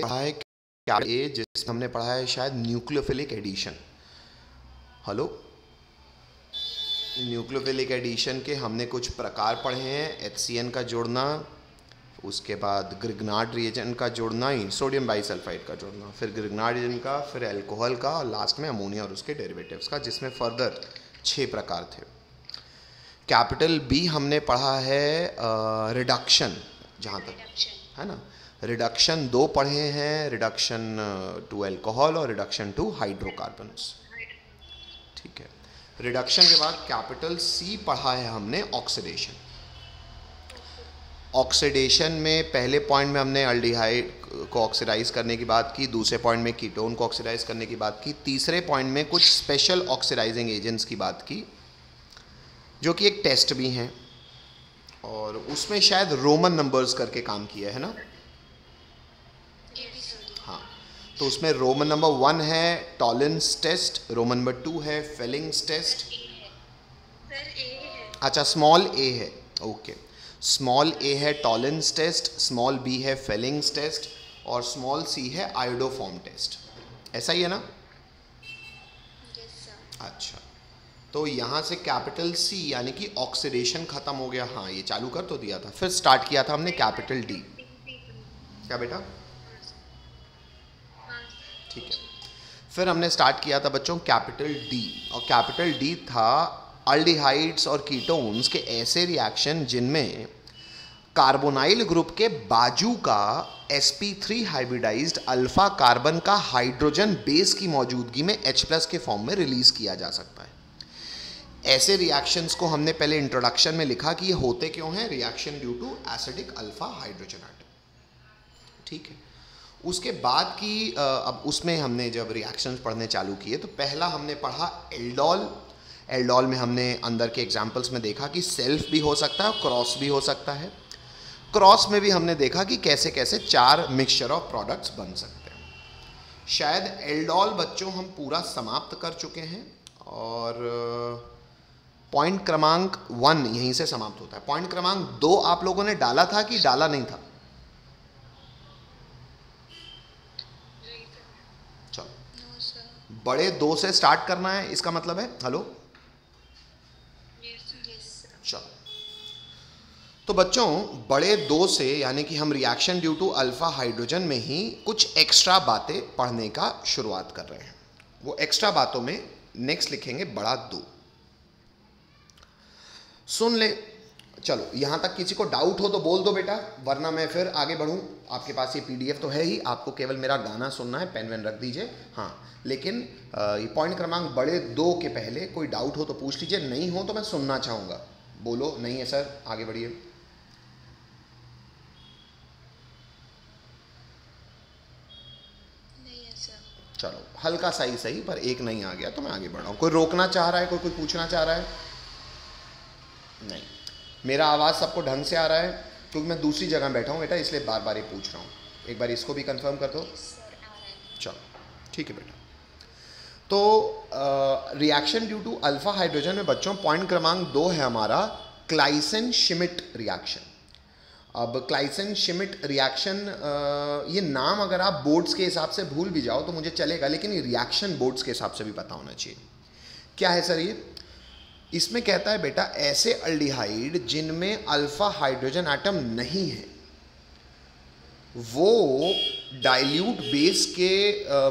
पढ़ा है क्या ए, जिसमें हमने पढ़ा है शायद nucleophilic addition. Hello, nucleophilic addition के हमने कुछ प्रकार पढ़े हैं। HCN का जोड़ना, उसके बाद ग्रिग्नार्ड रिएजेंट का जोड़ना, सोडियम बाइसल्फाइड का जोड़ना, फिर ग्रिग्नार्ड रिएजेंट का, फिर अल्कोहल का, और लास्ट में अमोनिया और उसके डेरिवेटिव्स का, जिसमें फर्दर 6 प्रकार थे। कैपिटल बी हमने पढ़ा है रिडक्शन, जहाँ तक है ना। रिडक्शन 2 पढ़े हैं, रिडक्शन टू अल्कोहल और रिडक्शन टू हाइड्रोकार्बन्स। ठीक है, रिडक्शन के बाद कैपिटल सी पढ़ा है हमने ऑक्सीडेशन। ऑक्सीडेशन में पहले पॉइंट में हमने अल्डिहाइड को ऑक्सीडाइज करने की बात की, दूसरे पॉइंट में कीटोन को ऑक्सीडाइज करने की बात की, तीसरे पॉइंट में कुछ स्पेशल ऑक्सीडाइजिंग एजेंट्स की बात की, जो कि एक टेस्ट भी हैं, और उसमें शायद रोमन नंबर्स करके काम किया है ना। हाँ, तो उसमें रोमन नंबर 1 है टॉलेंस टेस्ट, रोमन नंबर 2 है फेलिंग्स टेस्ट। अच्छा, स्मॉल ए है, ओके। स्मॉल ए है टॉलेंस टेस्ट, स्मॉल बी है फेलिंग्स टेस्ट, और स्मॉल सी है आयोडोफॉर्म टेस्ट। ऐसा ही है ना? अच्छा, तो यहाँ से कैपिटल सी यानी कि ऑक्सीडेशन खत्म हो गया। हाँ, ये चालू कर तो दिया था। फिर स्टार्ट किया था हमने कैपिटल डी। क्या बेटा? ठीक है, फिर हमने स्टार्ट किया था बच्चों कैपिटल डी, और कैपिटल डी था अल्डिहाइड्स और कीटोन्स के ऐसे रिएक्शन जिनमें कार्बोनाइल ग्रुप के बाजू का sp3 हाइब्रिडाइज्ड अल्फा कार्बन का हाइड्रोजन बेस की मौजूदगी में H+ के फॉर्म में रिलीज किया जा सकता है। ऐसे रिएक्शंस को हमने पहले इंट्रोडक्शन में लिखा कि ये होते क्यों हैं, reaction due to acidic alpha hydrogen atom. ठीक है, उसके बाद की अब उसमें हमने जब रिएक्शंस पढ़ने चालू किए तो पहला हमने पढ़ा एल्डोल। एल्डोल में हमने अंदर के एग्जांपल्स में देखा कि सेल्फ भी हो सकता है और क्रॉस भी हो सकता है। क्रॉस में भी हमने देखा कि कैसे कैसे 4 मिक्सचर ऑफ प्रोडक्ट्स बन सकते हैं। शायद एल्डोल बच्चों हम पूरा समाप्त कर चुके हैं, और पॉइंट क्रमांक 1 यहीं से समाप्त होता है। पॉइंट क्रमांक 2 आप लोगों ने डाला था कि डाला नहीं था? चलो, बड़े 2 से स्टार्ट करना है, इसका मतलब है हेलो। चलो, तो बच्चों बड़े 2 से यानी कि हम reaction due to alpha hydrogen में ही कुछ एक्स्ट्रा बातें पढ़ने का शुरुआत कर रहे हैं। वो एक्स्ट्रा बातों में नेक्स्ट लिखेंगे बड़ा 2। सुन ले, चलो यहां तक किसी को डाउट हो तो बोल दो बेटा, वरना मैं फिर आगे बढ़ूं। आपके पास ये PDF तो है ही, आपको केवल मेरा गाना सुनना है, पेन वेन रख दीजिए। हाँ, लेकिन ये पॉइंट क्रमांक बड़े 2 के पहले कोई डाउट हो तो पूछ लीजिए, नहीं हो तो मैं सुनना चाहूँगा। बोलो नहीं है सर, आगे बढ़िए। चलो, हल्का सा ही सही, पर एक नहीं आ गया तो मैं आगे बढ़ रहा हूँ। कोई रोकना चाह रहा है, कोई पूछना चाह रहा है? नहीं, मेरा आवाज़ सबको ढंग से आ रहा है, क्योंकि मैं दूसरी जगह बैठा हूँ बेटा, इसलिए बार बार ये पूछ रहा हूँ। एक बार इसको भी कंफर्म कर दो। चलो ठीक है बेटा। तो reaction due to alpha hydrogen में बच्चों पॉइंट क्रमांक 2 है हमारा क्लाइसन श्मिट रिएक्शन। अब क्लाइसन श्मिट रिएक्शन, ये नाम अगर आप बोर्ड्स के हिसाब से भूल भी जाओ तो मुझे चलेगा, लेकिन ये रिएक्शन बोर्ड्स के हिसाब से भी पता होना चाहिए। क्या है सर ये? इसमें कहता है बेटा ऐसे अल्डिहाइड जिनमें अल्फा हाइड्रोजन एटम नहीं है, वो डाइल्यूट बेस के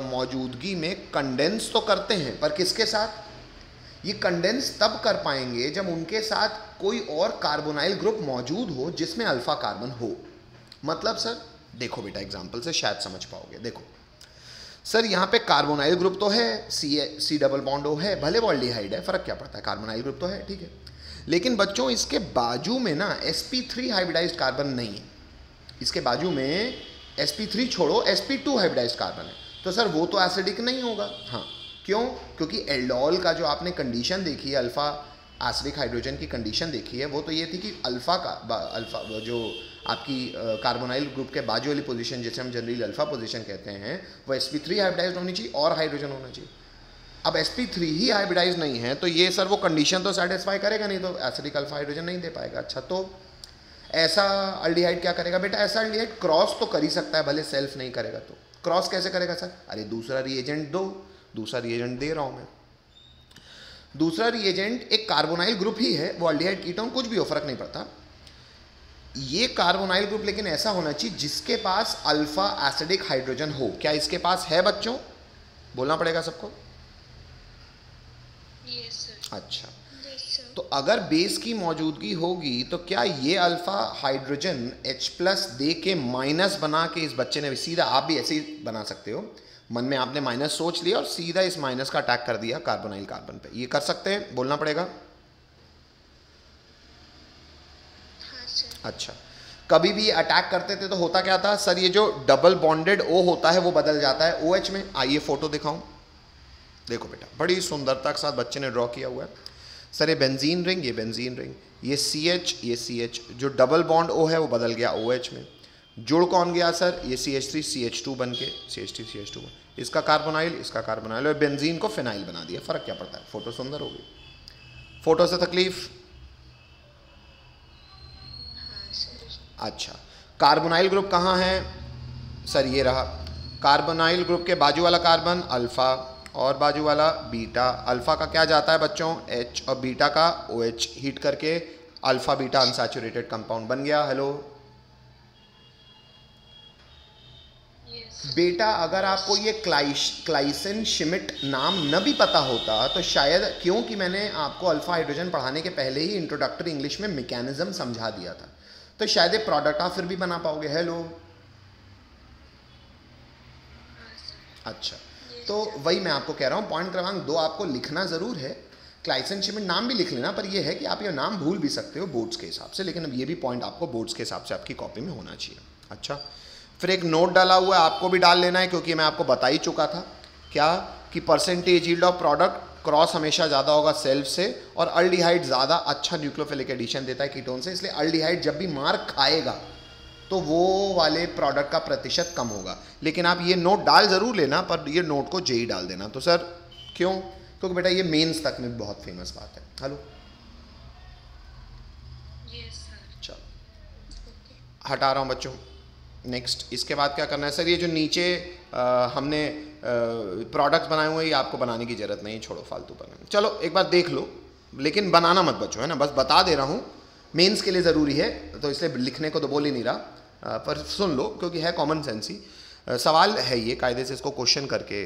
मौजूदगी में कंडेंस तो करते हैं, पर किसके साथ? ये कंडेंस तब कर पाएंगे जब उनके साथ कोई और कार्बोनाइल ग्रुप मौजूद हो जिसमें अल्फा कार्बन हो। मतलब सर देखो बेटा, एग्जांपल से शायद समझ पाओगे। देखो सर, यहाँ पे कार्बोनाइल ग्रुप तो है, सी डबल बॉन्ड ओ है, भले वो एल्डिहाइड है, फर्क क्या पड़ता है, कार्बोनाइल ग्रुप तो है, ठीक है। लेकिन बच्चों इसके बाजू में ना sp3 हाइब्रिडाइज्ड कार्बन नहीं है, इसके बाजू में sp3 छोड़ो sp2 हाइब्रिडाइज्ड कार्बन है, तो सर वो तो एसिडिक नहीं होगा। हाँ, क्यों? क्योंकि एल्डोल का जो आपने कंडीशन देखी है, अल्फा एसिडिक हाइड्रोजन की कंडीशन देखी है, वो तो ये थी कि अल्फा जो आपकी कार्बोनाइल ग्रुप के बाजू वाली पोजीशन, जिसे हम जनरली अल्फा पोजीशन कहते हैं, वो sp3 हाइब्रिडाइज्ड होनी चाहिए और हाइड्रोजन होना चाहिए। अब sp3 ही हाइब्रिडाइज्ड नहीं है, तो ये सर वो कंडीशन तो सेटिस्फाई करेगा नहीं, तो एसिडिक अल्फा हाइड्रोजन नहीं दे पाएगा। अच्छा, तो ऐसा अल्डिहाइड क्या करेगा बेटा, ऐसा अल्डिहाइड क्रॉस तो कर ही सकता है, भले सेल्फ नहीं करेगा तो। क्रॉस कैसे करेगा सर, अरे दूसरा रिएजेंट दो, दूसरा रिएजेंट दे रहा हूं मैं। दूसरा रिएजेंट एक कार्बोनाइल ग्रुप ही है, वो अल्डिहाइड कीटोन कुछ भी हो, फर्क नहीं पड़ता। ये कार्बोनाइल ग्रुप लेकिन ऐसा होना चाहिए जिसके पास अल्फा एसिडिक हाइड्रोजन हो। क्या इसके पास है बच्चों, बोलना पड़ेगा सबको। Yes sir. अच्छा, तो अगर बेस की मौजूदगी होगी तो क्या ये अल्फा हाइड्रोजन H+ दे के माइनस बना के, इस बच्चे ने सीधा, आप भी ऐसे ही बना सकते हो, मन में आपने माइनस सोच लिया और सीधा इस माइनस का अटैक कर दिया कार्बोनाइल कार्बन पे, ये कर सकते हैं, बोलना पड़ेगा। हाँ सर। अच्छा, कभी भी अटैक करते थे तो होता क्या था सर, ये जो डबल बॉन्डेड O होता है वो बदल जाता है OH में। आइए फोटो दिखाऊं, देखो बेटा बड़ी सुंदरता के साथ बच्चे ने ड्रॉ किया हुआ है सर, ये बेंजीन रिंग, ये बेंजीन रिंग, ये CH, ये CH, जो डबल बॉन्ड O है वो बदल गया OH में। जुड़ कौन गया सर, ये CH3 CH2 बन के CH3 CH2, इसका कार्बोनाइल, इसका कार्बोनाइल, और बेंजीन को फिनाइल बना दिया। फर्क क्या पड़ता है, फोटो सुंदर होगी, फोटो से तकलीफ। हाँ सर। अच्छा, कार्बोनाइल ग्रुप कहाँ है सर, ये रहा। कार्बोनाइल ग्रुप के बाजू वाला कार्बन अल्फा और बाजू वाला बीटा। अल्फा का क्या जाता है बच्चों H, और बीटा का OH, हीट करके अल्फा बीटा अनसैचुरेटेड कंपाउंड बन गया। हेलो बेटा, अगर आपको ये क्लाइसिन शिमिट नाम न भी पता होता तो शायद, क्योंकि मैंने आपको अल्फा हाइड्रोजन पढ़ाने के पहले ही इंट्रोडक्टरी इंग्लिश में मैकेनिज्म समझा दिया था, तो शायद ये प्रोडक्ट आप फिर भी बना पाओगे। हेलो, अच्छा, तो वही मैं आपको कह रहा हूँ, पॉइंट क्रमांक 2 आपको लिखना ज़रूर है। क्लाइसिन शिमिट नाम भी लिख लेना, पर यह है कि आप ये नाम भूल भी सकते हो बोर्ड्स के हिसाब से, लेकिन अब ये भी पॉइंट आपको बोर्ड्स के हिसाब से आपकी कॉपी में होना चाहिए। अच्छा, फिर एक नोट डाला हुआ है, आपको भी डाल लेना है, क्योंकि मैं आपको बता ही चुका था क्या कि percentage yield of product cross हमेशा ज़्यादा होगा सेल्फ से, और अल्डिहाइड ज़्यादा अच्छा न्यूक्लियोफिलिक एडिशन देता है कीटोन से, इसलिए अल्डिहाइड जब भी मार खाएगा तो वो वाले प्रोडक्ट का प्रतिशत कम होगा। लेकिन आप ये नोट डाल ज़रूर लेना, पर ये नोट को जेई डाल देना। तो सर क्यों, क्योंकि बेटा ये मेंस तक में बहुत फेमस बात है। Hello, yes sir. चलो हटा रहा हूँ बच्चों। नेक्स्ट, इसके बाद क्या करना है सर, ये जो नीचे हमने प्रोडक्ट्स बनाए हुए हैं, ये आपको बनाने की ज़रूरत नहीं है, छोड़ो फालतू बनाने। चलो एक बार देख लो, लेकिन बनाना मत बच्चों, है ना, बस बता दे रहा हूँ, मेंस के लिए ज़रूरी है, तो इसलिए लिखने को तो बोल ही नहीं रहा, पर सुन लो क्योंकि है कॉमन सेंस ही सवाल है, ये कायदे से इसको क्वेश्चन करके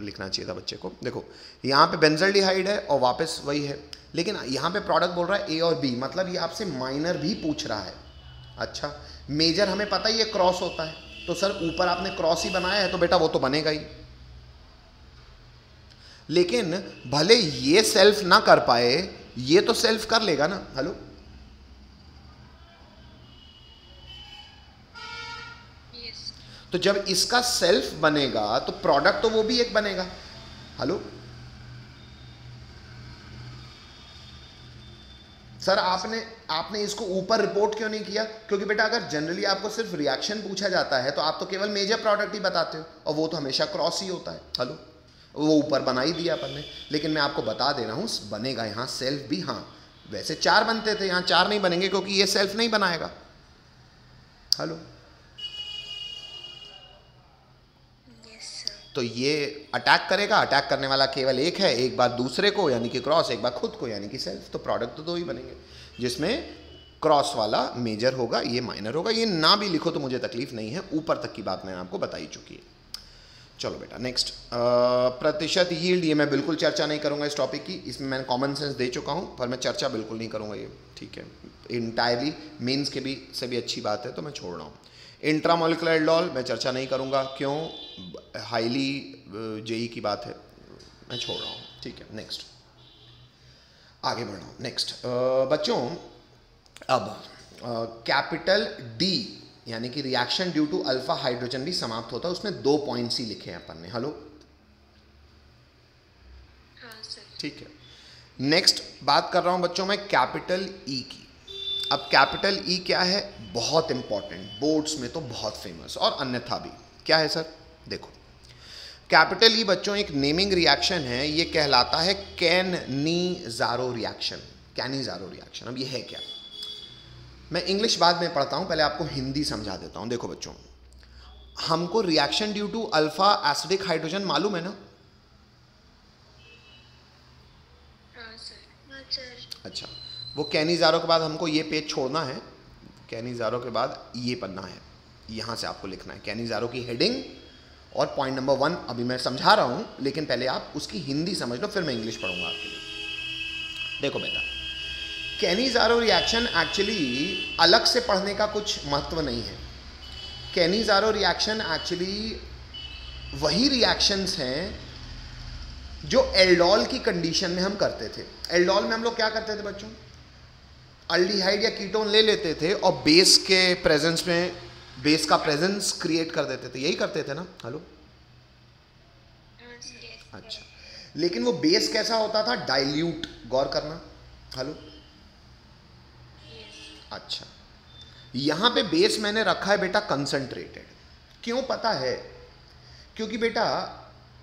लिखना चाहिए था बच्चे को। देखो यहाँ पे बेंजल्डिहाइड है और वापस वही है, लेकिन यहाँ पे प्रोडक्ट बोल रहा है A और B, मतलब ये आपसे माइनर भी पूछ रहा है। अच्छा, मेजर हमें पता ही है क्रॉस होता है, तो सर ऊपर आपने क्रॉस ही बनाया है तो बेटा वो तो बनेगा ही, लेकिन भले ये सेल्फ ना कर पाए, ये तो सेल्फ कर लेगा ना। हेलो, तो जब इसका सेल्फ बनेगा तो प्रोडक्ट तो वो भी एक बनेगा। हेलो सर, आपने इसको ऊपर रिपोर्ट क्यों नहीं किया, क्योंकि बेटा अगर जनरली आपको सिर्फ रिएक्शन पूछा जाता है तो आप तो केवल मेजर प्रोडक्ट ही बताते हो, और वो तो हमेशा क्रॉस ही होता है। हेलो, वो ऊपर बना ही दिया अपन ने, लेकिन मैं आपको बता दे रहा हूँ बनेगा यहाँ सेल्फ भी। हाँ, वैसे 4 बनते थे, यहाँ 4 नहीं बनेंगे क्योंकि ये सेल्फ नहीं बनाएगा। हेलो, तो ये अटैक करेगा, अटैक करने वाला केवल एक है, एक बार दूसरे को यानी कि क्रॉस, एक बार खुद को यानी कि सेल्फ, तो प्रोडक्ट तो 2 ही बनेंगे, जिसमें क्रॉस वाला मेजर होगा, ये माइनर होगा। ये ना भी लिखो तो मुझे तकलीफ नहीं है, ऊपर तक की बात मैंने आपको बताई चुकी है। चलो बेटा नेक्स्ट, प्रतिशत यील्ड, ये मैं बिल्कुल चर्चा नहीं करूंगा इस टॉपिक की, इसमें मैंने कॉमन सेंस दे चुका हूं, पर मैं चर्चा बिल्कुल नहीं करूंगा ये, ठीक है, इंटायरली मेंस के भी से भी अच्छी बात है तो मैं छोड़ रहा हूँ। इंट्रामोलिकुलर एल्डोल मैं चर्चा नहीं करूंगा, क्यों, हाईली जेई की बात है, मैं छोड़ रहा हूँ, ठीक है। नेक्स्ट, आगे बढ़ रहा हूँ। नेक्स्ट बच्चों, अब कैपिटल डी यानी कि reaction due to alpha hydrogen भी समाप्त होता है, उसमें 2 पॉइंट्स ही लिखे हैं अपन ने। हेलो, हाँ सर, ठीक है। नेक्स्ट बात कर रहा हूं बच्चों मैं कैपिटल ई की। अब कैपिटल ई क्या है, बहुत इंपॉर्टेंट, बोर्ड्स में तो बहुत फेमस और अन्यथा भी। क्या है सर, देखो कैपिटल ई बच्चों एक नेमिंग रिएक्शन है, ये कहलाता है कैन-नी-ज़ारो रिएक्शन, कैनी-ज़ारो रिएक्शन। अब ये है क्या, मैं इंग्लिश बाद में पढ़ता हूँ, पहले आपको हिंदी समझा देता हूँ। देखो बच्चों, हमको reaction due to alpha acidic hydrogen मालूम है ना? हाँ सर। अच्छा, वो कैनिज़ारो के बाद हमको ये पेज छोड़ना है, कैनिज़ारो के बाद ये पन्ना है, यहाँ से आपको लिखना है कैनिज़ारो की हेडिंग और पॉइंट नंबर 1 अभी मैं समझा रहा हूँ, लेकिन पहले आप उसकी हिंदी समझ लो, फिर मैं इंग्लिश पढ़ूंगा आपके लिए। देखो बेटा, कैनिज़ारो रिएक्शन एक्चुअली अलग से पढ़ने का कुछ महत्व नहीं है। कैनिज़ारो रिएक्शन एक्चुअली वही रिएक्शंस हैं जो एल्डोल की कंडीशन में हम करते थे। एल्डोल में हम लोग क्या करते थे बच्चों? अल्डिहाइड या कीटोन ले लेते थे और बेस के प्रेजेंस में बेस का प्रेजेंस क्रिएट कर देते थे, यही करते थे ना? हेलो, अच्छा, लेकिन वो बेस कैसा होता था? डाइल्यूट। गौर करना, हेलो, अच्छा, यहां पे बेस मैंने रखा है बेटा कंसंट्रेटेड। क्यों पता है? क्योंकि बेटा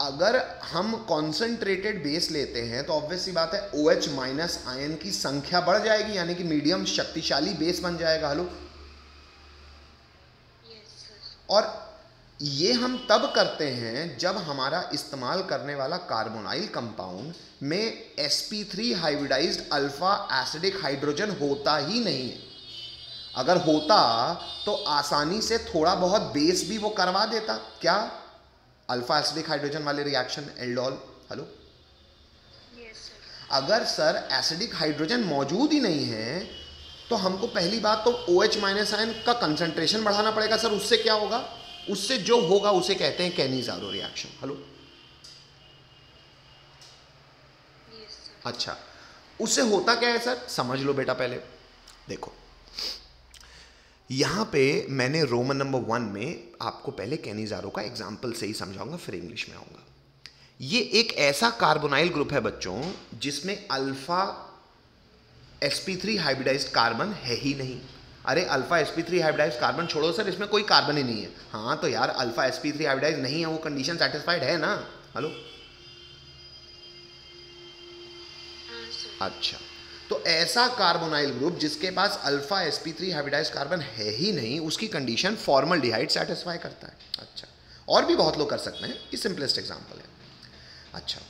अगर हम कॉन्सेंट्रेटेड बेस लेते हैं तो ऑब्वियस सी बात है OH माइनस आयन की संख्या बढ़ जाएगी, यानी कि मीडियम शक्तिशाली बेस बन जाएगा। हेलो, और ये हम तब करते हैं जब हमारा इस्तेमाल करने वाला कार्बोनाइल कंपाउंड में sp3 hybridised alpha acidic hydrogen होता ही नहीं है। अगर होता तो आसानी से थोड़ा बहुत बेस भी वो करवा देता। क्या? अल्फा एसिडिक हाइड्रोजन वाले रिएक्शन एल्डोल। हेलो, अगर सर एसिडिक हाइड्रोजन मौजूद ही नहीं है तो हमको पहली बात तो OH माइनस आयन का कंसंट्रेशन बढ़ाना पड़ेगा। सर उससे क्या होगा? उससे जो होगा उसे कहते हैं कैनिज़ारो रिएक्शन। हेलो, अच्छा, उससे होता क्या है सर? समझ लो बेटा। पहले देखो, यहां पे मैंने रोमन नंबर 1 में आपको पहले कैनिज़ारो का एग्जाम्पल से ही समझाऊंगा, फिर इंग्लिश में आऊंगा। ये एक ऐसा कार्बोनाइल ग्रुप है बच्चों जिसमें अल्फा sp3 हाइब्रिडाइज्ड कार्बन है ही नहीं। अरे अल्फा sp3 हाइब्रिडाइज्ड कार्बन छोड़ो सर, इसमें कोई कार्बन ही नहीं है। हाँ तो यार अल्फा sp3 हाइब्रिडाइज्ड नहीं है, वो कंडीशन सेटिस्फाइड है ना? हेलो, अच्छा, तो ऐसा कार्बोनाइल ग्रुप जिसके पास अल्फा sp3 हाइब्रिडाइज्ड कार्बन है ही नहीं, उसकी कंडीशन फॉर्मल्डिहाइड सेटिस्फाई करता है। अच्छा, और भी बहुत लोग कर सकते हैं, ये सिंपलेस्ट एग्जांपल है। अच्छा,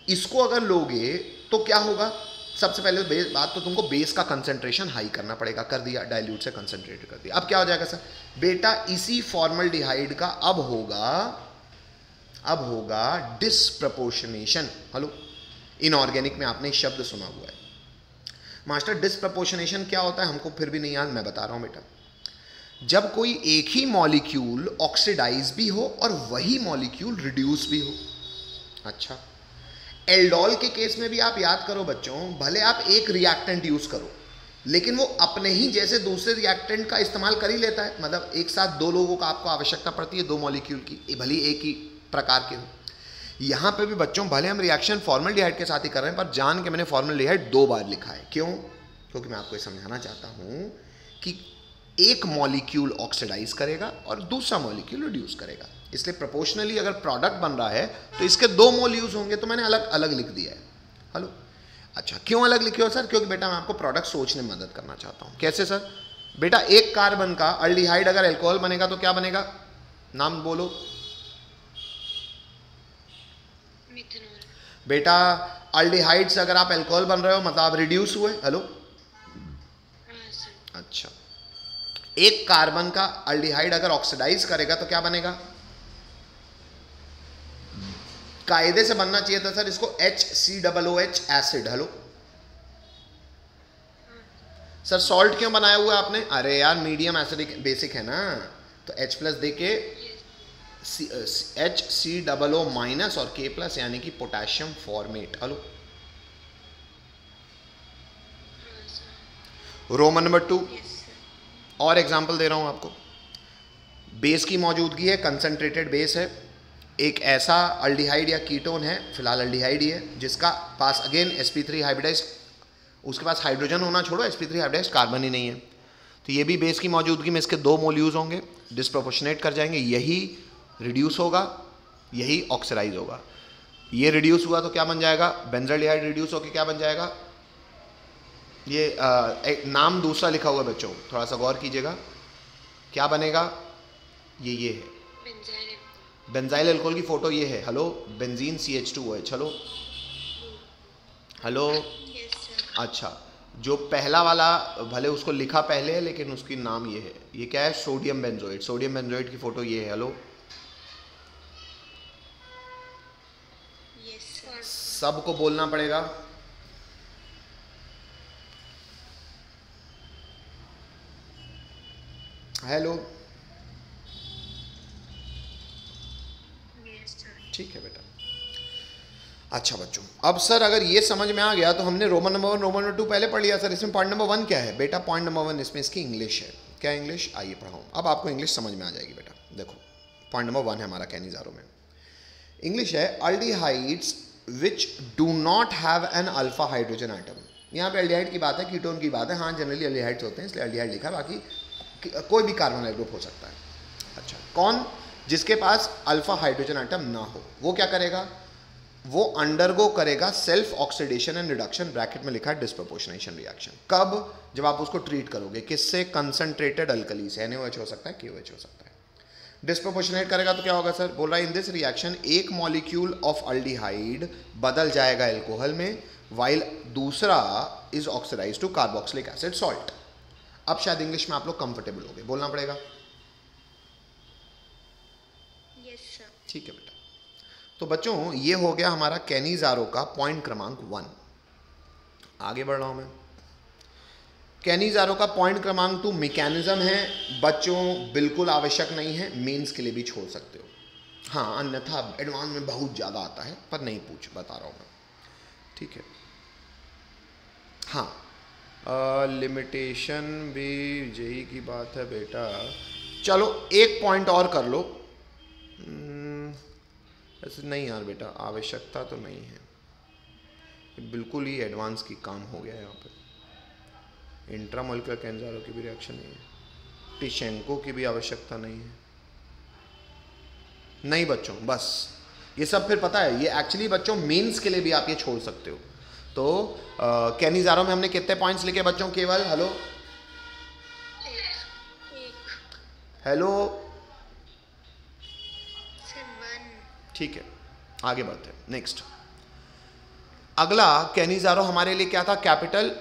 इसको अगर लोगे तो क्या होगा? सबसे पहले बात तो तुमको बेस का कंसंट्रेशन हाई करना पड़ेगा। कर दिया, डाइल्यूट से कंसंट्रेट कर दिया। अब क्या हो जाएगा सर? बेटा इसी फॉर्मल्डिहाइड का अब होगा डिस्प्रपोर्शनेशन। हेलो, इनऑर्गेनिक में आपने शब्द सुना हुआ है मास्टर। डिस्प्रपोर्शनेशन क्या होता है हमको फिर भी नहीं याद, मैं बता रहा हूं बेटा। जब कोई एक ही मॉलिक्यूल ऑक्सीडाइज भी हो और वही मॉलिक्यूल रिड्यूस भी हो। अच्छा, एल्डोल के केस में भी आप याद करो बच्चों, भले आप एक रिएक्टेंट यूज करो लेकिन वो अपने ही जैसे दूसरे रिएक्टेंट का इस्तेमाल कर ही लेता है। मतलब एक साथ दो लोगों का आपको आवश्यकता पड़ती है, दो मॉलिक्यूल की, भले एक ही प्रकार के हो। यहाँ पे भी बच्चों भले हम रिएक्शन फॉर्मल्डिहाइड के साथ ही कर रहे हैं, पर जान के मैंने फॉर्मल्डिहाइड 2 बार लिखा है। क्यों? क्योंकि मैं आपको ये समझाना चाहता हूँ कि एक मॉलिक्यूल ऑक्सीडाइज करेगा और दूसरा मॉलिक्यूल रिड्यूस करेगा, इसलिए प्रोपोर्शनली अगर प्रोडक्ट बन रहा है तो इसके 2 मोल यूज होंगे, तो मैंने अलग अलग लिख दिया है। हेलो, अच्छा, क्यों अलग लिखे हो सर? क्योंकि बेटा मैं आपको प्रोडक्ट सोचने में मदद करना चाहता हूँ। कैसे सर? बेटा एक कार्बन का अल्डिहाइड अगर अल्कोहल बनेगा तो क्या बनेगा? नाम बोलो बेटा। अल्डिहाइड से अगर आप अल्कोहल बन रहे हो मतलब आप रिड्यूस हुए। हेलो, अच्छा, एक कार्बन का अल्डिहाइड अगर ऑक्सीडाइज करेगा तो क्या बनेगा? कायदे से बनना चाहिए था सर इसको HCOOH acid. Hello sir, salt क्यों बनाया हुआ है आपने? अरे यार मीडियम एसिडिक बेसिक है ना, तो H+ देके HCOO माइनस और K+ यानी कि potassium format. Hello, Roman number 2 और एग्जाम्पल दे रहा हूं आपको। बेस की मौजूदगी है, कंसंट्रेटेड बेस है, एक ऐसा अल्डिहाइड या कीटोन है, फिलहाल अल्डिहाइड ही है, जिसका पास अगेन sp3 हाइब्रिडाइज्ड, उसके पास हाइड्रोजन होना छोड़ो, sp3 हाइब्रिडाइज्ड कार्बन ही नहीं है, तो ये भी बेस की मौजूदगी में इसके 2 मोल यूज होंगे, डिस्प्रोपोर्शनेट कर जाएंगे, यही रिड्यूस होगा, यही ऑक्सीडाइज होगा। ये रिड्यूस हुआ तो क्या बन जाएगा? बेंजल्डिहाइड रिड्यूस होकर क्या बन जाएगा? ये एक नाम दूसरा लिखा हुआ है बच्चों, थोड़ा सा गौर कीजिएगा, क्या बनेगा? ये है बेंजाइल अल्कोहल की फोटो, ये है। Hello, benzene CH2OH। Hello hello. अच्छा, जो पहला वाला भले उसको लिखा पहले है लेकिन उसकी नाम ये है। ये क्या है? Sodium benzoate. सोडियम बेंजोएट की फोटो ये है। हेलो, सबको बोलना पड़ेगा। हेलो, ठीक है बेटा। अच्छा बच्चों, अब सर अगर ये समझ में आ गया तो हमने रोमन नंबर 1 रोमन नंबर 2 पहले पढ़ लिया सर। इसमें पॉइंट नंबर 1 क्या है बेटा? पॉइंट नंबर 1 इसमें इसकी इंग्लिश है। क्या इंग्लिश? आइए पढ़ाऊँ। अब आपको इंग्लिश समझ में आ जाएगी बेटा। देखो, पॉइंट नंबर 1 है हमारा कैनिज़ारो में। इंग्लिश है aldehydes which do not have an alpha hydrogen atom. यहाँ पे अल्डिहाइड की बात है, कीटोन की बात है। हाँ, जनरली अल्डिहाइड्स होते हैं इसलिए अल्डिहाइड लिखा है, बाकी कोई भी कार्बोनाइल ग्रुप हो सकता है। अच्छा, कौन? जिसके पास अल्फा हाइड्रोजन आइटम ना हो, वो क्या करेगा? वो अंडरगो करेगा self oxidation and reduction, bracket में लिखा है डिस्प्रोपोर्शनेशन रिएक्शन। कब? जब आप उसको ट्रीट करोगे किससे? कंसंट्रेटेड अल्कली से। NaOH हो सकता है, KOH हो सकता है। डिस्प्रोपोर्शनेट करेगा तो क्या होगा सर? बोल रहा है इन दिस रिएक्शन एक मॉलिक्यूल ऑफ अल्डिहाइड बदल जाएगा एल्कोहल में, वाइल दूसरा is oxidise to carboxylic acid salt. अब शायद इंग्लिश में आप लोग कंफर्टेबल हो गए, बोलना पड़ेगा। Yes sir. ठीक है बेटा। तो बच्चों, ये हो गया हमारा कैनिज़ारो का पॉइंट क्रमांक 1। आगे बढ़ रहा हूं मैं। कैनिज़ारो का पॉइंट क्रमांक 2 मैकेनिज्म है बच्चों, बिल्कुल आवश्यक नहीं है, मेंस के लिए भी छोड़ सकते हो। हाँ, अन्यथा एडवांस में बहुत ज़्यादा आता है, पर नहीं बता रहा हूँ मैं। ठीक है। हाँ, लिमिटेशन भी यही की बात है बेटा। चलो एक पॉइंट और कर लो। ऐसे नहीं यार बेटा, आवश्यकता तो नहीं है, बिल्कुल ही एडवांस की काम हो गया यहाँ पे। इंट्रामोलिकुलर कैनिज़ारो की भी रिएक्शन नहीं है, टिशेंको की भी आवश्यकता नहीं है। नहीं बच्चों, बस ये सब फिर पता है, ये एक्चुअली बच्चों मेंस के लिए भी आप ये छोड़ सकते हो। तो कैनिज़ारो में हमने कितने पॉइंट्स लिखे बच्चों? केवल हेलो हेलो, ठीक है, आगे बढ़ते हैं। नेक्स्ट, अगला कैनिज़ारो हमारे लिए क्या था? Capital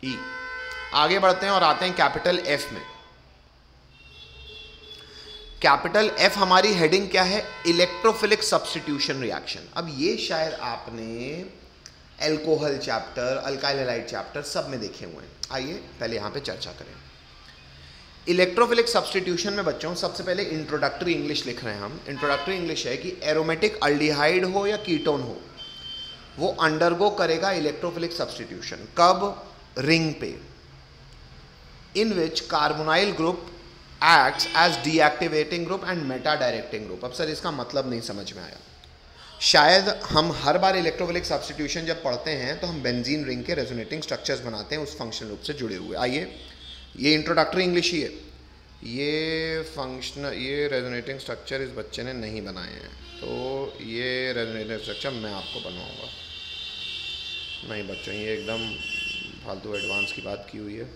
E. आगे बढ़ते हैं और आते हैं कैपिटल एफ में। कैपिटल एफ हमारी हेडिंग क्या है? Electrophilic substitution reaction. अब ये शायद आपने alcohol chapter, alkyl halide chapter सब में देखे हुए हैं। आइए पहले यहां पे चर्चा करें। इलेक्ट्रोफिलिक सब्स्टिट्यूशन में बच्चों सबसे पहले इंट्रोडक्टरी इंग्लिश लिख रहे हैं हम। इंट्रोडक्टरी इंग्लिश है कि एरोमेटिक अल्डिहाइड हो या कीटोन हो, वो अंडरगो करेगा इलेक्ट्रोफिलिक सब्स्टिट्यूशन। कब? रिंग पे, in which carbonyl group acts as deactivating group and meta directing group. अब सर इसका मतलब नहीं समझ में आया। शायद हम हर बार इलेक्ट्रोफिलिक सब्स्टिट्यूशन जब पढ़ते हैं तो हम बेंजीन रिंग के रेजोनेटिंग स्ट्रक्चर्स बनाते हैं उस फंक्शनल रूप से जुड़े हुए। आइए, ये इंट्रोडक्टरी इंग्लिश ही है। ये फंक्शनल, ये रेजोनेटिंग स्ट्रक्चर इस बच्चे ने नहीं बनाए हैं, तो ये रेजोनेटिंग स्ट्रक्चर मैं आपको बनवाऊंगा। नहीं बच्चों, ये एकदम फालतू एडवांस की बात की हुई है।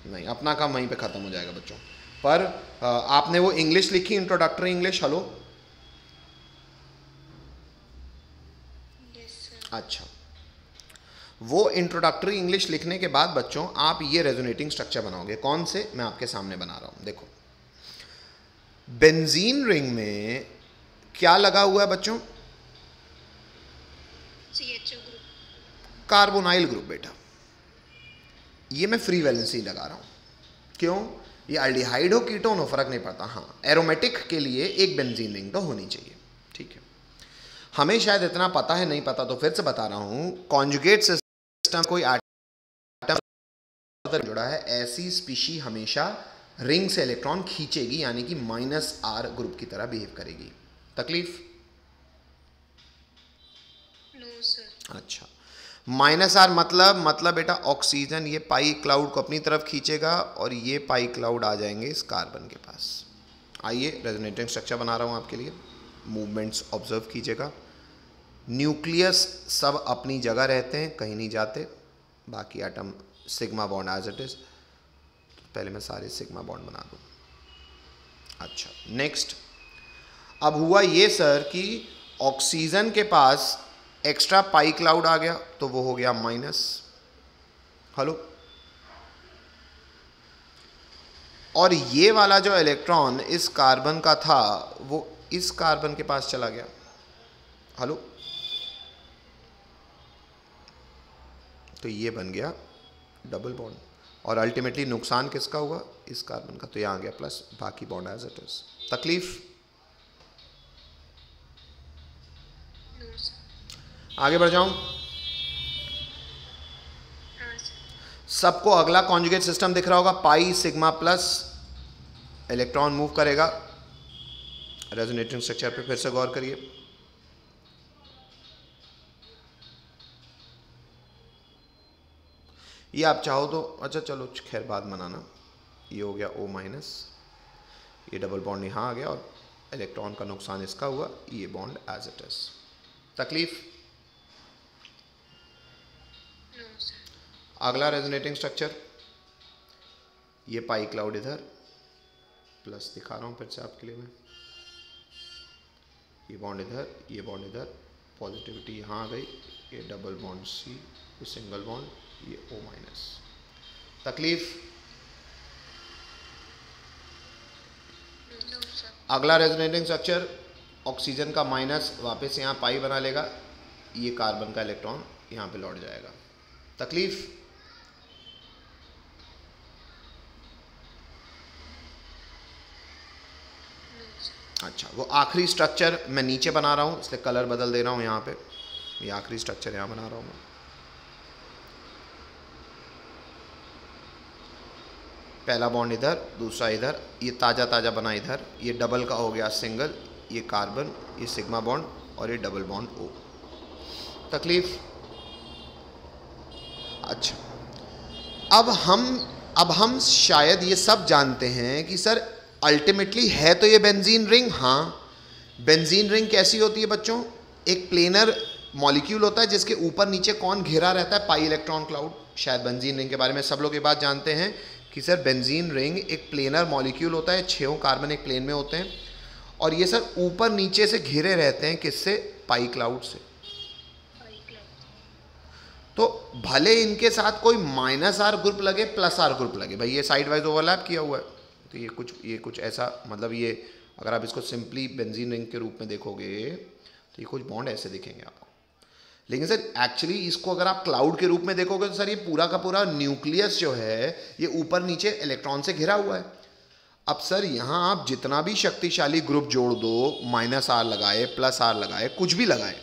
नहीं, अपना काम वहीं पे ख़त्म हो जाएगा बच्चों। पर आपने वो इंग्लिश लिखी, इंट्रोडक्टरी इंग्लिश। हेलो, अच्छा, वो इंट्रोडक्टरी इंग्लिश लिखने के बाद बच्चों आप ये रेजोनेटिंग स्ट्रक्चर बनाओगे। कौन से? मैं आपके सामने बना रहा हूं। देखो, बेंजीन रिंग में क्या लगा हुआ है बच्चों? कार्बोनाइल ग्रुप बेटा। ये मैं फ्री वैलेंसी लगा रहा हूं। क्यों? ये अल्डिहाइड हो कीटोन हो फर्क नहीं पड़ता। हाँ, एरोमेटिक के लिए एक बेंजीन रिंग तो होनी चाहिए। ठीक है, हमें शायद इतना पता है, नहीं पता तो फिर से बता रहा हूं। कॉन्जुगेट सिस्टम कोई एटम जुड़ा है, ऐसी स्पीशी हमेशा रिंग से इलेक्ट्रॉन खींचेगी, यानी कि -R ग्रुप की तरह बिहेव करेगी। तकलीफ? No sir. अच्छा, -R मतलब बेटा ऑक्सीजन ये पाई क्लाउड को अपनी तरफ खींचेगा और ये पाई क्लाउड आ जाएंगे इस कार्बन के पास। आइए रेजोनेटिंग स्ट्रक्चर बना रहा हूं आपके लिए, मूवमेंट्स ऑब्जर्व कीजिएगा। न्यूक्लियस सब अपनी जगह रहते हैं, कहीं नहीं जाते, बाकी atom sigma bond as it is. पहले मैं सारे सिग्मा बॉन्ड बना दूं। अच्छा, नेक्स्ट अब हुआ ये सर कि ऑक्सीजन के पास एक्स्ट्रा पाई क्लाउड आ गया, तो वो हो गया माइनस। हेलो, और ये वाला जो इलेक्ट्रॉन इस कार्बन का था वो इस कार्बन के पास चला गया। हेलो, तो ये बन गया डबल बॉन्ड, और अल्टीमेटली नुकसान किसका हुआ? इस कार्बन का। तो यहाँ आ गया प्लस, बाकी बॉन्ड एज इट इज। तकलीफ? No sir. आगे बढ़ जाऊं? हाँ सर। सबको अगला कॉन्जुगेट सिस्टम दिख रहा होगा, pi sigma plus, electron move करेगा। रेजोनेटिंग स्ट्रक्चर पे फिर से गौर करिए। ये आप चाहो तो, अच्छा चलो खैर बाद बनाना। ये हो गया O माइनस, ये डबल बॉन्ड यहाँ आ गया और इलेक्ट्रॉन का नुकसान इसका हुआ, ये बॉन्ड एज इट इज। तकलीफ? No sir. अगला रेजोनेटिंग स्ट्रक्चर, ये पाई क्लाउड इधर, प्लस दिखा रहा हूँ फिर से आपके लिए मैं, ये बॉन्ड इधर, ये बॉन्ड इधर, पॉजिटिविटी यहाँ आ गई, ये डबल बॉन्ड C, ये सिंगल बॉन्ड, ये O माइनस। तकलीफ? No sir. अगला रेजोनेटिंग स्ट्रक्चर, ऑक्सीजन का माइनस वापस यहाँ पाई बना लेगा, ये कार्बन का इलेक्ट्रॉन यहाँ पे लौट जाएगा। तकलीफ? No sir. अच्छा, वो आखिरी स्ट्रक्चर मैं नीचे बना रहा हूँ, इसलिए कलर बदल दे रहा हूँ यहाँ पे। ये आखिरी स्ट्रक्चर यहाँ बना रहा हूँ मैं। पहला बॉन्ड इधर, दूसरा इधर, ये ताज़ा ताज़ा बना इधर, ये डबल का हो गया सिंगल, ये कार्बन, ये सिग्मा बॉन्ड, और ये डबल बॉन्ड O। तकलीफ? अच्छा, अब हम शायद ये सब जानते हैं कि सर अल्टीमेटली है तो ये बेंजीन रिंग। हाँ, बेंजीन रिंग कैसी होती है बच्चों? एक प्लेनर मॉलिक्यूल होता है जिसके ऊपर नीचे कौन घेरा रहता है? Pi electron cloud. शायद बेंजीन रिंग के बारे में सब लोग ये बात जानते हैं कि सर बेंजीन रिंग एक प्लेनर मॉलिक्यूल होता है, 6 कार्बन एक प्लेन में होते हैं, और ये सर ऊपर नीचे से घिरे रहते हैं किससे? पाई क्लाउड से। पाई क्लाउड। तो भले इनके साथ कोई -R ग्रुप लगे, +R ग्रुप लगे, भाई ये साइड वाइज ओवरलैप किया हुआ है, तो ये कुछ ऐसा, मतलब ये अगर आप इसको सिंपली बेंजीन रिंग के रूप में देखोगे तो ये कुछ बॉन्ड ऐसे दिखेंगे आपको। लेकिन सर एक्चुअली इसको अगर आप क्लाउड के रूप में देखोगे तो सर ये पूरा का पूरा न्यूक्लियस जो है ये ऊपर नीचे इलेक्ट्रॉन से घिरा हुआ है। अब सर यहाँ आप जितना भी शक्तिशाली ग्रुप जोड़ दो, -R लगाए, +R लगाए, कुछ भी लगाए,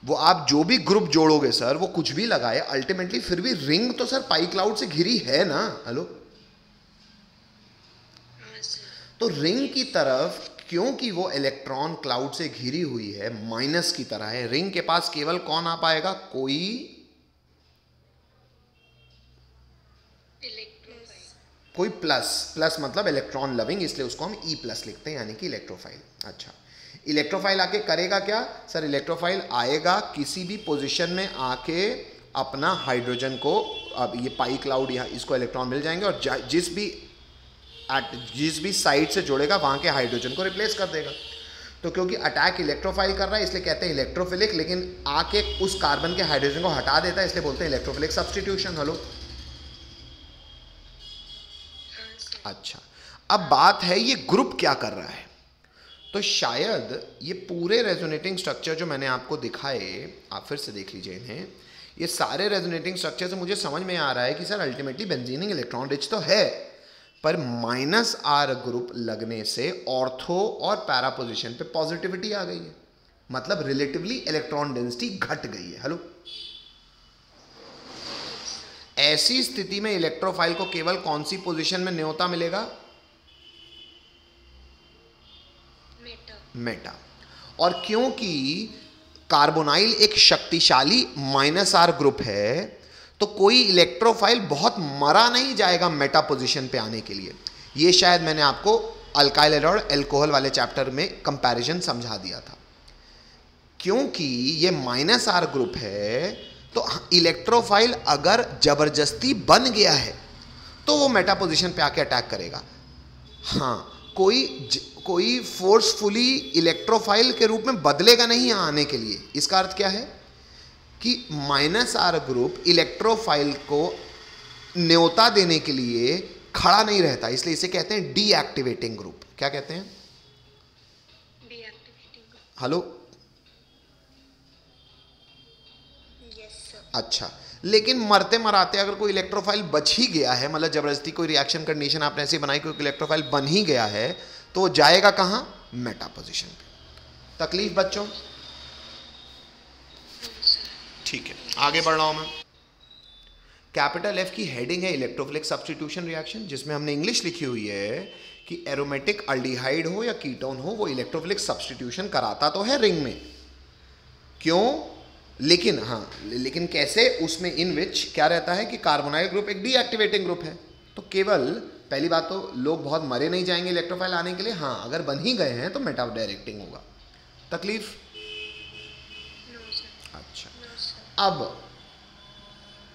वो आप जो भी ग्रुप जोड़ोगे सर, वो कुछ भी लगाए, अल्टीमेटली फिर भी रिंग तो सर पाई क्लाउड से घिरी है ना। हेलो, हाँ सर। तो रिंग की तरफ क्योंकि वो इलेक्ट्रॉन क्लाउड से घिरी हुई है, माइनस की तरह है, रिंग के पास केवल कौन आ पाएगा? कोई प्लस मतलब इलेक्ट्रॉन लविंग, इसलिए उसको हम E+ लिखते हैं, यानी कि इलेक्ट्रोफाइल। अच्छा, इलेक्ट्रोफाइल आके करेगा क्या सर? इलेक्ट्रोफाइल आएगा किसी भी पोजीशन में आके अपना हाइड्रोजन को, अब ये पाई क्लाउड यहाँ, इसको इलेक्ट्रॉन मिल जाएंगे और जिस भी साइड से जुड़ेगा वहाँ के हाइड्रोजन को रिप्लेस कर देगा। तो क्योंकि अटैक इलेक्ट्रोफाइल कर रहा है इसलिए कहते हैं इलेक्ट्रोफिलिक, लेकिन आके उस कार्बन के हाइड्रोजन को हटा देता है इसलिए बोलते हैं इलेक्ट्रोफिलिक सब्स्टिट्यूशन। हेलो, अच्छा, अब बात है ये ग्रुप क्या कर रहा है। तो शायद ये पूरे रेजोनेटिंग स्ट्रक्चर जो मैंने आपको दिखाए, आप फिर से देख लीजिए इन्हें, ये सारे रेजोनेटिंग स्ट्रक्चर से मुझे समझ में आ रहा है कि सर अल्टीमेटली बेंजीनिंग इलेक्ट्रॉन रिच तो है, पर -R ग्रुप लगने से ऑर्थो और पैरा पोजीशन पे पॉजिटिविटी आ गई है, मतलब रिलेटिवली इलेक्ट्रॉन डेंसिटी घट गई है। हेलो, ऐसी स्थिति में इलेक्ट्रोफाइल को केवल कौन सी पोजीशन में न्योता मिलेगा? मेटा। और क्योंकि कार्बोनाइल एक शक्तिशाली -R ग्रुप है तो कोई इलेक्ट्रोफाइल बहुत मरा नहीं जाएगा मेटा पोजीशन पे आने के लिए। ये शायद मैंने आपको अल्काइल और एल्कोहल वाले चैप्टर में कंपैरिजन समझा दिया था। क्योंकि ये -R ग्रुप है तो इलेक्ट्रोफाइल अगर जबरदस्ती बन गया है तो वो मेटा पोजीशन पे आके अटैक करेगा। हाँ, कोई फोर्सफुली इलेक्ट्रोफाइल के रूप में बदलेगा नहीं यहाँ आने के लिए। इसका अर्थ क्या है कि -R ग्रुप इलेक्ट्रोफाइल को न्योता देने के लिए खड़ा नहीं रहता, इसलिए इसे कहते हैं डीएक्टिवेटिंग ग्रुप। क्या कहते हैं? Deactivating group. Hello, yes sir. अच्छा, लेकिन मरते मराते अगर कोई इलेक्ट्रोफाइल बच ही गया है, मतलब जबरदस्ती कोई रिएक्शन कंडीशन आपने ऐसी बनाई, कोई इलेक्ट्रोफाइल बन ही गया है, तो वो जाएगा कहाँ? मेटा पोजीशन पे। तकलीफ बच्चों? ठीक है, आगे बढ़ रहा हूं मैं। कैपिटल F की हेडिंग है इलेक्ट्रोफिलिक सब्स्टिट्यूशन रिएक्शन, जिसमें हमने इंग्लिश लिखी हुई है कि एरोमेटिक अल्डिहाइड हो या कीटोन हो, वो इलेक्ट्रोफिलिक सब्स्टिट्यूशन कराता तो है रिंग में। क्यों? लेकिन कैसे? उसमें इन विच क्या रहता है कि कार्बोनाइल ग्रुप एक डीएक्टिवेटिंग ग्रुप है। तो केवल पहली बात तो लोग बहुत मरे नहीं जाएंगे इलेक्ट्रोफाइल आने के लिए। हाँ, अगर बन ही गए हैं तो मेटा डायरेक्टिंग होगा। तकलीफ? No sir. अच्छा, नो सर। अब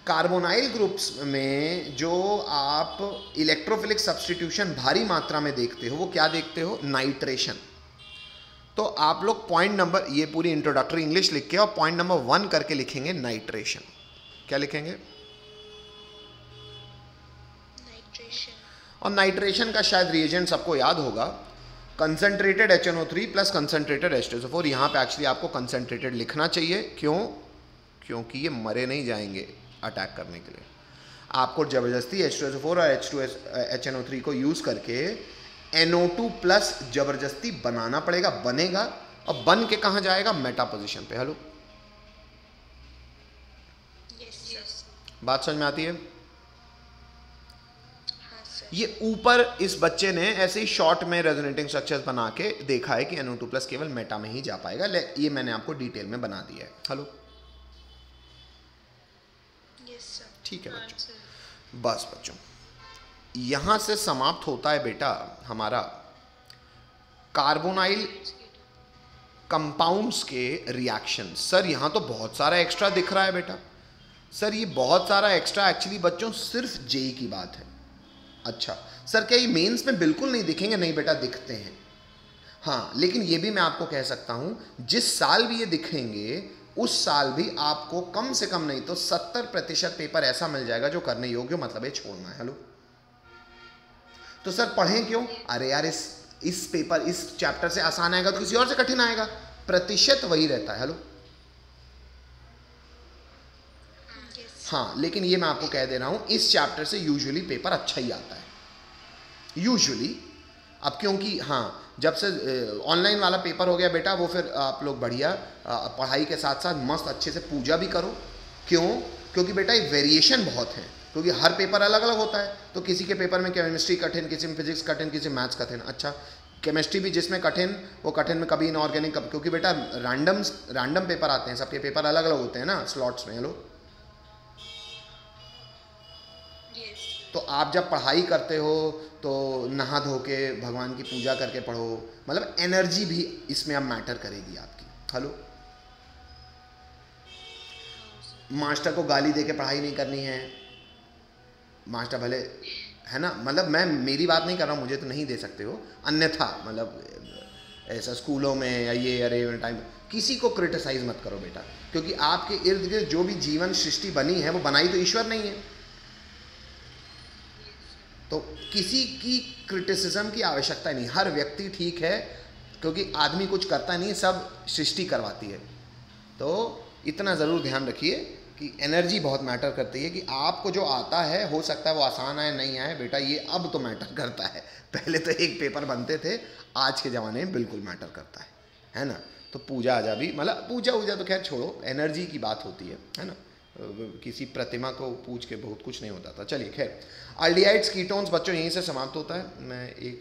कार्बोनाइल ग्रुप्स में जो आप इलेक्ट्रोफिलिक सब्स्टिट्यूशन भारी मात्रा में देखते हो, वो क्या देखते हो? नाइट्रेशन। तो आप लोग पॉइंट नंबर, ये पूरी इंट्रोडक्टरी इंग्लिश लिख के और पॉइंट नंबर 1 करके लिखेंगे नाइट्रेशन। क्या लिखेंगे? नाइट्रेशन। और नाइट्रेशन का शायद रिएजेंट सबको याद होगा, concentrated HNO3 plus concentrated H2SO4। यहाँ पे एक्चुअली आपको कंसंट्रेटेड लिखना चाहिए। क्यों? क्योंकि ये मरे नहीं जाएंगे अटैक करने के लिए। आपको जबरदस्ती H2SO4 और HNO3 को यूज़ करके NO2 प्लस जबरदस्ती बनाना पड़ेगा, बनेगा, और बन के कहाँ जाएगा? मेटा पोजीशन पे। Hello, yes sir. बात समझ में आती है? हाँ सर। ये ऊपर इस बच्चे ने ऐसे ही शॉर्ट में रेजोनेटिंग स्ट्रक्चर्स बना के देखा है कि NO2 प्लस केवल मेटा में ही जा पाएगा। ये मैंने आपको डिटेल में बना दिया है। Hello, yes sir. ठीक है हाँ बच्चों, सर। बस बच्चों, यहां से समाप्त होता है बेटा हमारा कार्बोनाइल कंपाउंड्स के रिएक्शन। सर यहां तो बहुत सारा एक्स्ट्रा दिख रहा है बेटा। सर ये बहुत सारा एक्स्ट्रा एक्चुअली बच्चों सिर्फ जेई की बात है। अच्छा सर, क्या ये मेंस में बिल्कुल नहीं दिखेंगे? नहीं बेटा, दिखते हैं। हाँ, लेकिन ये भी मैं आपको कह सकता हूं, जिस साल भी ये दिखेंगे उस साल भी आपको कम से कम नहीं तो 70% पेपर ऐसा मिल जाएगा जो करने योग्य, मतलब ये छोड़ना है। हेलो, तो सर पढ़ें क्यों? अरे यार, इस पेपर, इस चैप्टर से आसान आएगा तो किसी और से कठिन आएगा, प्रतिशत वही रहता है। हेलो, हाँ, लेकिन ये मैं आपको कह दे रहा हूं, इस चैप्टर से यूजुअली पेपर अच्छा ही आता है, यूजुअली। अब क्योंकि हाँ, जब से ऑनलाइन वाला पेपर हो गया बेटा, वो फिर आप लोग बढ़िया पढ़ाई के साथ साथ मस्त अच्छे से पूजा भी करो। क्यों? क्योंकि बेटा ये वेरिएशन बहुत है, क्योंकि हर पेपर अलग अलग होता है। तो किसी के पेपर में केमिस्ट्री कठिन, किसी में फिजिक्स कठिन, किसी में मैथ्स कठिन। अच्छा, केमिस्ट्री भी जिसमें कठिन, वो कठिन में कभी इनऑर्गेनिक, क्योंकि बेटा रैंडम पेपर आते हैं, सबके पेपर अलग अलग होते हैं ना स्लॉट्स में। हेलो, तो आप जब पढ़ाई करते हो तो नहा धो के भगवान की पूजा करके पढ़ो, मतलब एनर्जी भी इसमें अब मैटर करेगी आपकी। हेलो, मास्टर को गाली दे के पढ़ाई नहीं करनी है। मास्टर भले है ना, मतलब मैं मेरी बात नहीं कर रहा हूँ, मुझे तो नहीं दे सकते हो, अन्यथा मतलब ऐसा स्कूलों में या ये अरे टाइम किसी को क्रिटिसाइज मत करो बेटा, क्योंकि आपके इर्द गिर्द जो भी जीवन सृष्टि बनी है वो बनाई तो ईश्वर नहीं है। तो किसी की क्रिटिसिज्म की आवश्यकता नहीं, हर व्यक्ति ठीक है, क्योंकि आदमी कुछ करता नहीं, सब सृष्टि करवाती है। तो इतना ज़रूर ध्यान रखिए कि एनर्जी बहुत मैटर करती है, कि आपको जो आता है हो सकता है वो आसान आए नहीं आए बेटा, ये अब तो मैटर करता है। पहले तो एक पेपर बनते थे, आज के ज़माने में बिल्कुल मैटर करता है ना। तो पूजा आजा भी, मतलब पूजा वूजा तो खैर छोड़ो, एनर्जी की बात होती है ना। किसी प्रतिमा को पूछ के बहुत कुछ नहीं होता था। चलिए खैर, अल्डिहाइड्स कीटोन्स बच्चों यहीं से समाप्त होता है। मैं एक